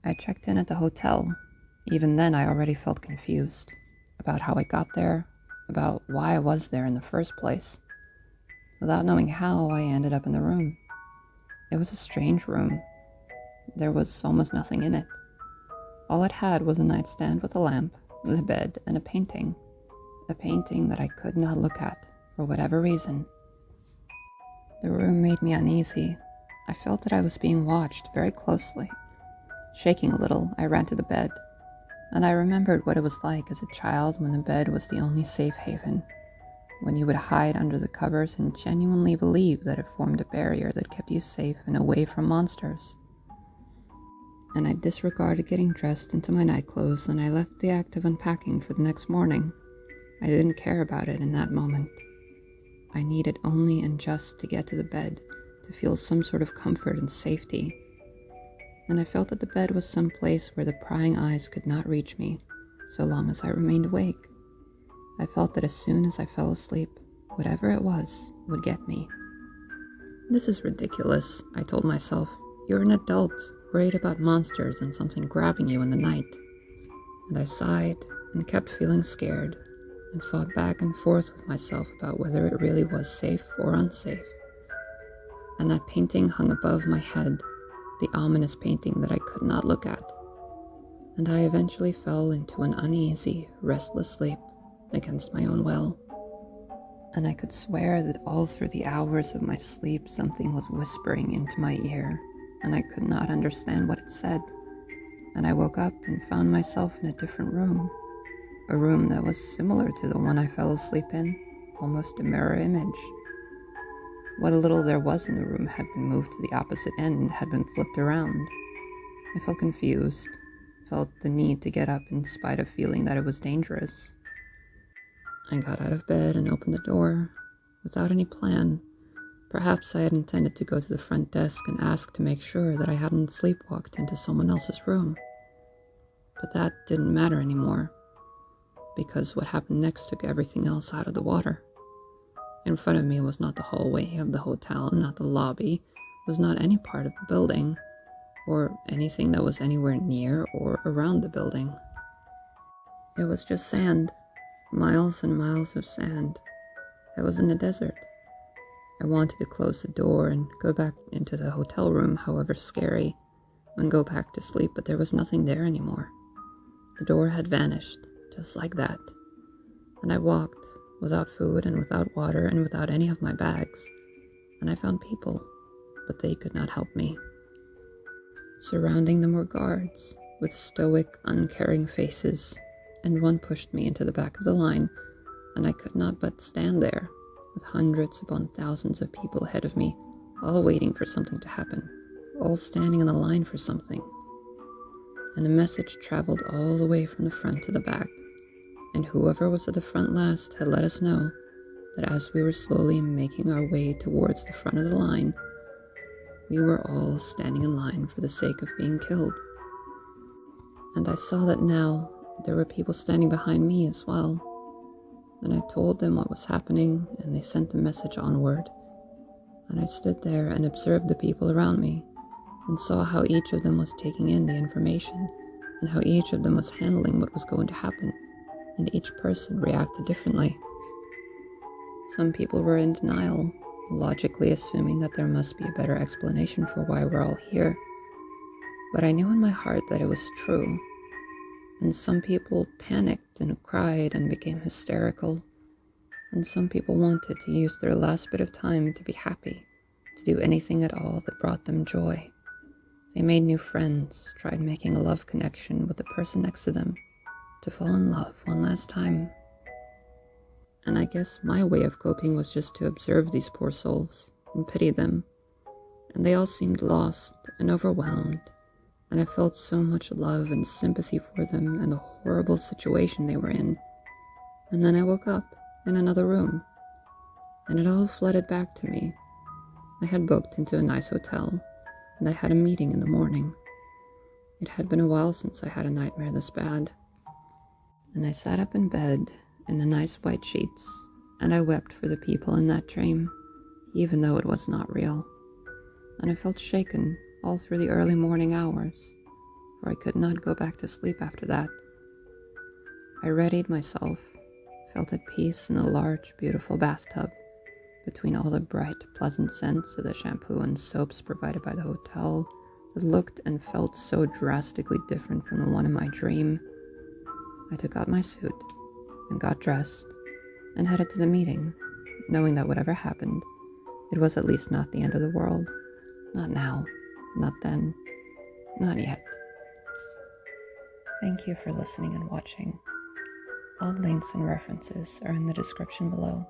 I checked in at the hotel. Even then, I already felt confused about how I got there, about why I was there in the first place. Without knowing how, I ended up in the room. It was a strange room. There was almost nothing in it. All it had was a nightstand with a lamp, the bed, and a painting. A painting that I could not look at, for whatever reason. The room made me uneasy. I felt that I was being watched very closely. Shaking a little, I ran to the bed, and I remembered what it was like as a child when the bed was the only safe haven, when you would hide under the covers and genuinely believe that it formed a barrier that kept you safe and away from monsters. And I disregarded getting dressed into my nightclothes, and I left the act of unpacking for the next morning. I didn't care about it in that moment. I needed only and just to get to the bed, to feel some sort of comfort and safety. And I felt that the bed was some place where the prying eyes could not reach me, so long as I remained awake. I felt that as soon as I fell asleep, whatever it was would get me. This is ridiculous, I told myself. You're an adult, worried about monsters and something grabbing you in the night. And I sighed and kept feeling scared, and fought back and forth with myself about whether it really was safe or unsafe. And that painting hung above my head, the ominous painting that I could not look at. And I eventually fell into an uneasy, restless sleep against my own will. And I could swear that all through the hours of my sleep something was whispering into my ear, and I could not understand what it said. And I woke up and found myself in a different room, a room that was similar to the one I fell asleep in, almost a mirror image. What little there was in the room had been moved to the opposite end and had been flipped around. I felt confused, felt the need to get up in spite of feeling that it was dangerous. I got out of bed and opened the door, without any plan. Perhaps I had intended to go to the front desk and ask to make sure that I hadn't sleepwalked into someone else's room. But that didn't matter anymore, because what happened next took everything else out of the water. In front of me was not the hallway of the hotel, not the lobby, was not any part of the building, or anything that was anywhere near or around the building. It was just sand, miles and miles of sand. I was in a desert. I wanted to close the door and go back into the hotel room, however scary, and go back to sleep, but there was nothing there anymore. The door had vanished, just like that. And I walked, without food and without water and without any of my bags, and I found people, but they could not help me. Surrounding them were guards, with stoic, uncaring faces, and one pushed me into the back of the line, and I could not but stand there, with hundreds upon thousands of people ahead of me, all waiting for something to happen, all standing in the line for something. And the message traveled all the way from the front to the back, and whoever was at the front last had let us know that as we were slowly making our way towards the front of the line, we were all standing in line for the sake of being killed. And I saw that now there were people standing behind me as well, and I told them what was happening, and they sent the message onward. And I stood there and observed the people around me, and saw how each of them was taking in the information, and how each of them was handling what was going to happen, and each person reacted differently. Some people were in denial, logically assuming that there must be a better explanation for why we're all here. But I knew in my heart that it was true. And some people panicked and cried and became hysterical. And some people wanted to use their last bit of time to be happy, to do anything at all that brought them joy. They made new friends, tried making a love connection with the person next to them, to fall in love one last time. And I guess my way of coping was just to observe these poor souls and pity them. And they all seemed lost and overwhelmed, and I felt so much love and sympathy for them and the horrible situation they were in. And then I woke up in another room, and it all flooded back to me. I had booked into a nice hotel, and I had a meeting in the morning. It had been a while since I had a nightmare this bad. And I sat up in bed in the nice white sheets, and I wept for the people in that dream, even though it was not real. And I felt shaken all through the early morning hours. for I could not go back to sleep after that. I readied myself, felt at peace in a large, beautiful bathtub, between all the bright, pleasant scents of the shampoo and soaps provided by the hotel that looked and felt so drastically different from the one in my dream. I took out my suit and got dressed and headed to the meeting, knowing that whatever happened, it was at least not the end of the world. Not now, not then, not yet. Thank you for listening and watching. All links and references are in the description below.